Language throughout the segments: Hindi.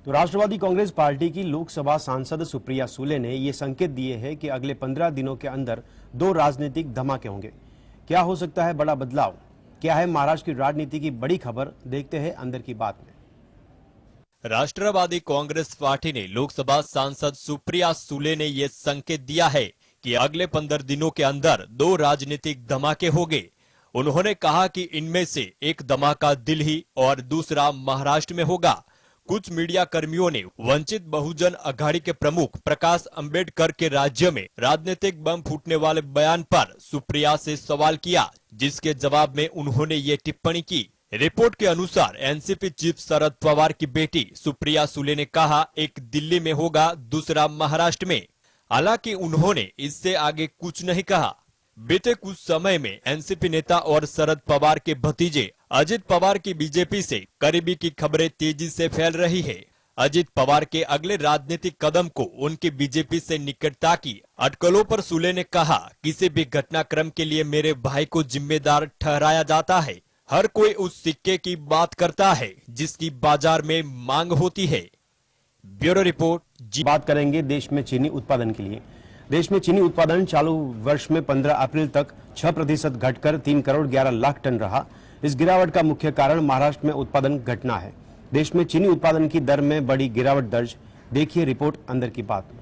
तो राष्ट्रवादी कांग्रेस पार्टी की लोकसभा सांसद सुप्रिया सुले ने ये संकेत दिए हैं कि अगले 15 दिनों के अंदर 2 राजनीतिक धमाके होंगे। क्या हो सकता है बड़ा बदलाव? क्या है महाराष्ट्र की राजनीति की बड़ी खबर? देखते हैं अंदर की बात में। राष्ट्रवादी कांग्रेस पार्टी ने लोकसभा सांसद सुप्रिया सुले ने ये संकेत दिया है कि अगले 15 दिनों के अंदर 2 राजनीतिक धमाके होंगे। उन्होंने कहा कि इनमें से एक धमाका दिल्ली और दूसरा महाराष्ट्र में होगा। कुछ मीडिया कर्मियों ने वंचित बहुजन अघाड़ी के प्रमुख प्रकाश अंबेडकर के राज्य में राजनीतिक बम फूटने वाले बयान पर सुप्रिया से सवाल किया, जिसके जवाब में उन्होंने ये टिप्पणी की। रिपोर्ट के अनुसार एनसीपी चीफ शरद पवार की बेटी सुप्रिया सुले ने कहा, एक दिल्ली में होगा, दूसरा महाराष्ट्र में। हालांकि उन्होंने इससे आगे कुछ नहीं कहा। बीते कुछ समय में एनसीपी नेता और शरद पवार के भतीजे अजित पवार की बीजेपी से करीबी की खबरें तेजी से फैल रही है। अजित पवार के अगले राजनीतिक कदम को उनकी बीजेपी से निकटता की अटकलों पर सुले ने कहा, किसी भी घटनाक्रम के लिए मेरे भाई को जिम्मेदार ठहराया जाता है। हर कोई उस सिक्के की बात करता है जिसकी बाजार में मांग होती है। Bureau report. बात करेंगे देश में चीनी उत्पादन के लिए। देश में चीनी उत्पादन चालू वर्ष में 15 अप्रैल तक 6% घटकर 3 करोड़ 11 लाख टन रहा। इस गिरावट का मुख्य कारण महाराष्ट्र में उत्पादन घटना है। देश में चीनी उत्पादन की दर में बड़ी गिरावट दर्ज। देखिए रिपोर्ट अंदर की बात में।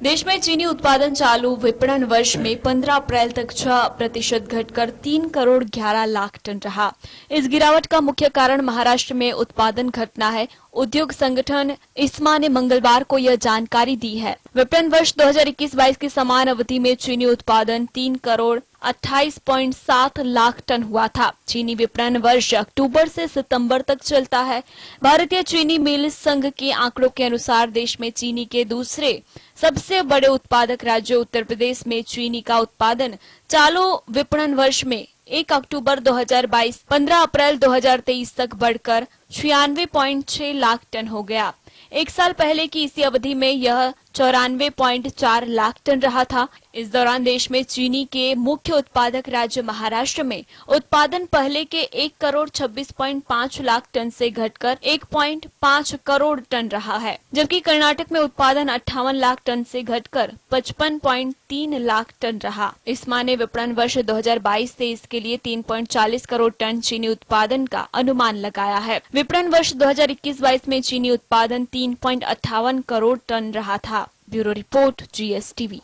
देश में चीनी उत्पादन चालू विपणन वर्ष में 15 अप्रैल तक 6% घटकर 3 करोड़ 11 लाख टन रहा। इस गिरावट का मुख्य कारण महाराष्ट्र में उत्पादन घटना है। उद्योग संगठन इस्मा ने मंगलवार को यह जानकारी दी है। विपणन वर्ष 2021-22 की समान अवधि में चीनी उत्पादन 3 करोड़ 28.7 लाख टन हुआ था। चीनी विपणन वर्ष अक्टूबर से सितंबर तक चलता है। भारतीय चीनी मिल संघ के आंकड़ों के अनुसार देश में चीनी के दूसरे सबसे बड़े उत्पादक राज्य उत्तर प्रदेश में चीनी का उत्पादन चालू विपणन वर्ष में 1 अक्टूबर 2022 15 अप्रैल 2023 तक बढ़कर 96.6 लाख टन हो गया। एक साल पहले की इसी अवधि में यह 94.4 लाख टन रहा था। इस दौरान देश में चीनी के मुख्य उत्पादक राज्य महाराष्ट्र में उत्पादन पहले के 1 करोड़ 26.5 लाख टन से घटकर 1.5 करोड़ टन रहा है, जबकि कर्नाटक में उत्पादन 58 लाख टन से घटकर 55.3 लाख टन रहा। इस्मा ने विपणन वर्ष 2022-23 के लिए 3.40 करोड़ टन चीनी उत्पादन का अनुमान लगाया है। विपणन वर्ष 2021-22 में चीनी उत्पादन 3.58 करोड़ टन रहा था। Bureau report, GSTV।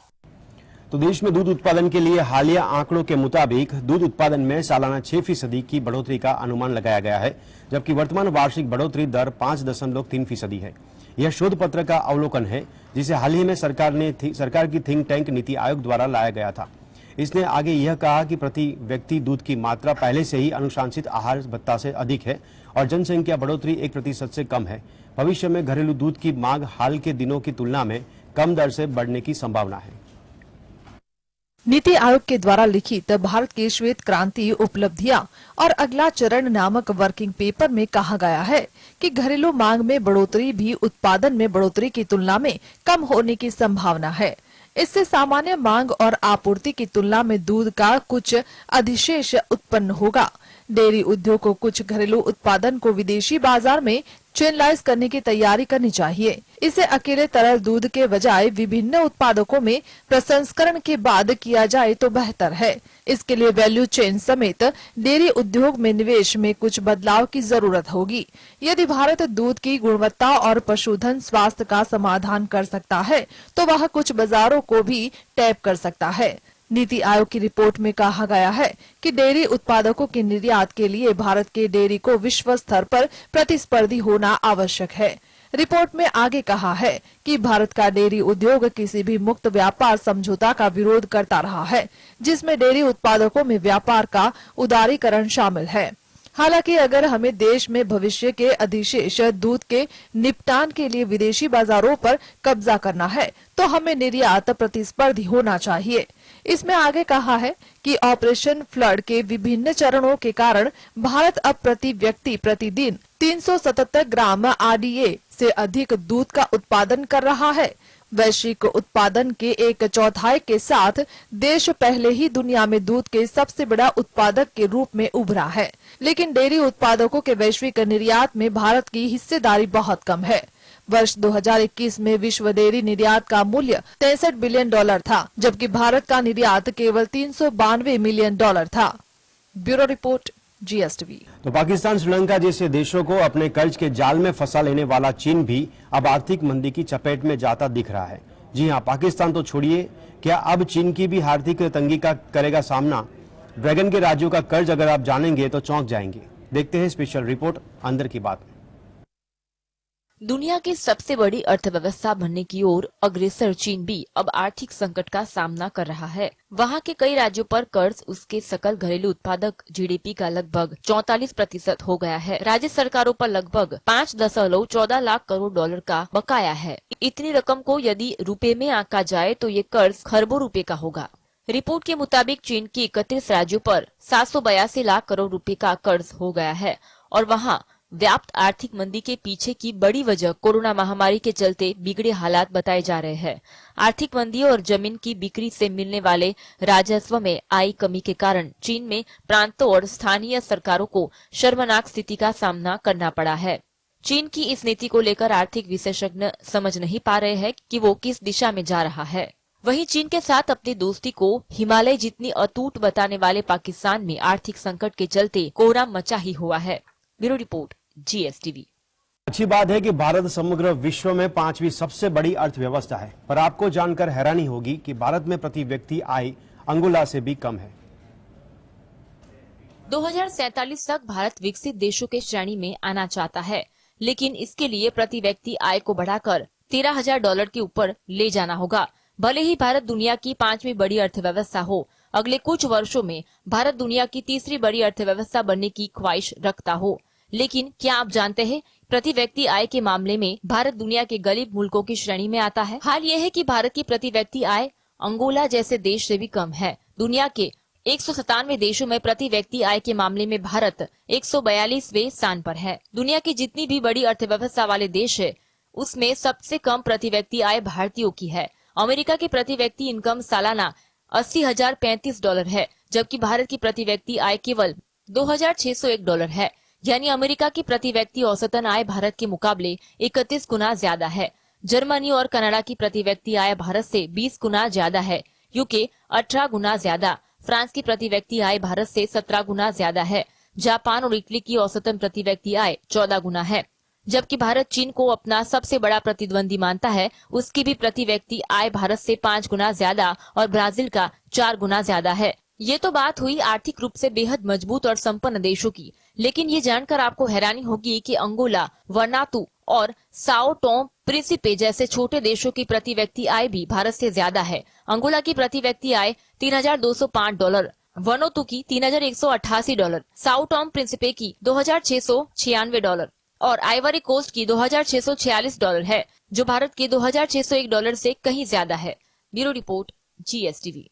तो देश में दूध उत्पादन के लिए हालिया आंकड़ों के मुताबिक दूध उत्पादन में सालाना 6% की बढ़ोतरी का अनुमान लगाया गया है, जबकि वर्तमान वार्षिक बढ़ोतरी दर 5.3% है। यह शोध पत्र का अवलोकन है, जिसे हाल ही में सरकार की थिंक टैंक नीति आयोग द्वारा लाया गया था। इसने आगे यह कहा कि प्रति व्यक्ति दूध की मात्रा पहले से ही अनुशंसित आहार भत्ता से अधिक है और जनसंख्या बढ़ोतरी 1% से कम है। भविष्य में घरेलू दूध की मांग हाल के दिनों की तुलना में कम दर से बढ़ने की संभावना है। नीति आयोग के द्वारा लिखित भारत की श्वेत क्रांति उपलब्धियां और अगला चरण नामक वर्किंग पेपर में कहा गया है कि घरेलू मांग में बढ़ोतरी भी उत्पादन में बढ़ोतरी की तुलना में कम होने की संभावना है। इससे सामान्य मांग और आपूर्ति की तुलना में दूध का कुछ अधिशेष उत्पन्न होगा। डेयरी उद्योग को कुछ घरेलू उत्पादन को विदेशी बाजार में चैनलाइज करने की तैयारी करनी चाहिए। इसे अकेले तरल दूध के बजाय विभिन्न उत्पादकों में प्रसंस्करण के बाद किया जाए तो बेहतर है। इसके लिए वैल्यू चेन समेत डेयरी उद्योग में निवेश में कुछ बदलाव की जरूरत होगी। यदि भारत दूध की गुणवत्ता और पशुधन स्वास्थ्य का समाधान कर सकता है तो वह कुछ बाजारों को भी टैप कर सकता है। नीति आयोग की रिपोर्ट में कहा गया है कि डेयरी उत्पादकों के निर्यात के लिए भारत के डेयरी को विश्व स्तर पर प्रतिस्पर्धी होना आवश्यक है। रिपोर्ट में आगे कहा है कि भारत का डेयरी उद्योग किसी भी मुक्त व्यापार समझौता का विरोध करता रहा है, जिसमें डेयरी उत्पादकों में व्यापार का उदारीकरण शामिल है। हालांकि अगर हमें देश में भविष्य के अधिशेष दूध के निपटान के लिए विदेशी बाजारों पर कब्जा करना है तो हमें निर्यात प्रतिस्पर्धी होना चाहिए। इसमें आगे कहा है कि ऑपरेशन फ्लड के विभिन्न चरणों के कारण भारत अब प्रति व्यक्ति प्रतिदिन 377 ग्राम RDA से अधिक दूध का उत्पादन कर रहा है। वैश्विक उत्पादन के 1/4 के साथ देश पहले ही दुनिया में दूध के सबसे बड़ा उत्पादक के रूप में उभरा है। लेकिन डेयरी उत्पादकों के वैश्विक निर्यात में भारत की हिस्सेदारी बहुत कम है। वर्ष 2021 में विश्व डेयरी निर्यात का मूल्य 63 बिलियन डॉलर था, जबकि भारत का निर्यात केवल 392 मिलियन डॉलर था। Bureau report, GSTV। तो पाकिस्तान, श्रीलंका जैसे देशों को अपने कर्ज के जाल में फंसा लेने वाला चीन भी अब आर्थिक मंदी की चपेट में जाता दिख रहा है। जी हां, पाकिस्तान तो छोड़िए, क्या अब चीन की भी आर्थिक तंगी का करेगा सामना? ड्रैगन के राज्यों का कर्ज अगर आप जानेंगे तो चौंक जाएंगे। देखते हैं स्पेशल रिपोर्ट अंदर की बात। दुनिया की सबसे बड़ी अर्थव्यवस्था बनने की ओर अग्रसर चीन भी अब आर्थिक संकट का सामना कर रहा है। वहाँ के कई राज्यों पर कर्ज उसके सकल घरेलू उत्पादक GDP का लगभग 44% हो गया है। राज्य सरकारों पर लगभग 5.14 लाख करोड़ डॉलर का बकाया है। इतनी रकम को यदि रुपए में आंका जाए तो ये कर्ज खरबों रुपए का होगा। रिपोर्ट के मुताबिक चीन की 31 राज्यों पर 782 लाख करोड़ रुपए का कर्ज हो गया है और वहाँ व्याप्त आर्थिक मंदी के पीछे की बड़ी वजह कोरोना महामारी के चलते बिगड़े हालात बताए जा रहे हैं। आर्थिक मंदी और जमीन की बिक्री से मिलने वाले राजस्व में आई कमी के कारण चीन में प्रांतों और स्थानीय सरकारों को शर्मनाक स्थिति का सामना करना पड़ा है। चीन की इस नीति को लेकर आर्थिक विशेषज्ञ समझ नहीं पा रहे हैं कि वो किस दिशा में जा रहा है। वहीं चीन के साथ अपनी दोस्ती को हिमालय जितनी अटूट बताने वाले पाकिस्तान में आर्थिक संकट के चलते कोहराम मचा ही हुआ है। Bureau report, GSTV। अच्छी बात है कि भारत समग्र विश्व में 5वीं सबसे बड़ी अर्थव्यवस्था है, पर आपको जानकर हैरानी होगी कि भारत में प्रति व्यक्ति आय अंगोला से भी कम है। 2047 तक भारत विकसित देशों के श्रेणी में आना चाहता है, लेकिन इसके लिए प्रति व्यक्ति आय को बढ़ाकर $13,000 के ऊपर ले जाना होगा। भले ही भारत दुनिया की 5वीं बड़ी अर्थव्यवस्था हो, अगले कुछ वर्षों में भारत दुनिया की तीसरी बड़ी अर्थव्यवस्था बनने की ख्वाहिश रखता हो, लेकिन क्या आप जानते हैं प्रति व्यक्ति आय के मामले में भारत दुनिया के गरीब मुल्कों की श्रेणी में आता है। हाल यह है कि भारत की प्रति व्यक्ति आय अंगोला जैसे देश से भी कम है। दुनिया के 197 देशों में प्रति व्यक्ति आय के मामले में भारत 142वें स्थान पर है। दुनिया की जितनी भी बड़ी अर्थव्यवस्था वाले देश है, उसमें सबसे कम प्रति व्यक्ति आय भारतीयों की है। अमेरिका की प्रति व्यक्ति इनकम सालाना $80,035 है, जबकि भारत की प्रति व्यक्ति आय केवल $2,601 है। यानी अमेरिका की प्रति व्यक्ति औसतन आय भारत के मुकाबले 31 गुना ज्यादा है। जर्मनी और कनाडा की प्रति व्यक्ति आय भारत से 20 गुना ज्यादा है। यूके 18 गुना ज्यादा। फ्रांस की प्रति व्यक्ति आय भारत से 17 गुना ज्यादा है। जापान और इटली की औसतन प्रति व्यक्ति आय 14 गुना है। जबकि भारत चीन को अपना सबसे बड़ा प्रतिद्वंदी मानता है, उसकी भी प्रति व्यक्ति आय भारत से 5 गुना ज्यादा और ब्राजील का 4 गुना ज्यादा है। ये तो बात हुई आर्थिक रूप से बेहद मजबूत और संपन्न देशों की, लेकिन ये जानकर आपको हैरानी होगी कि अंगोला, वनातु और साओ टोम प्रिंसिपे जैसे छोटे देशों की प्रति व्यक्ति आय भी भारत से ज्यादा है। अंगोला की प्रति व्यक्ति आय $3,205, वनोतु की $3,188, साओ टोम प्रिंसिपे की $2,696 और आइवरी कोस्ट की $2,646 है, जो भारत के $2,601 से कहीं ज्यादा है। Bureau report, GSTV।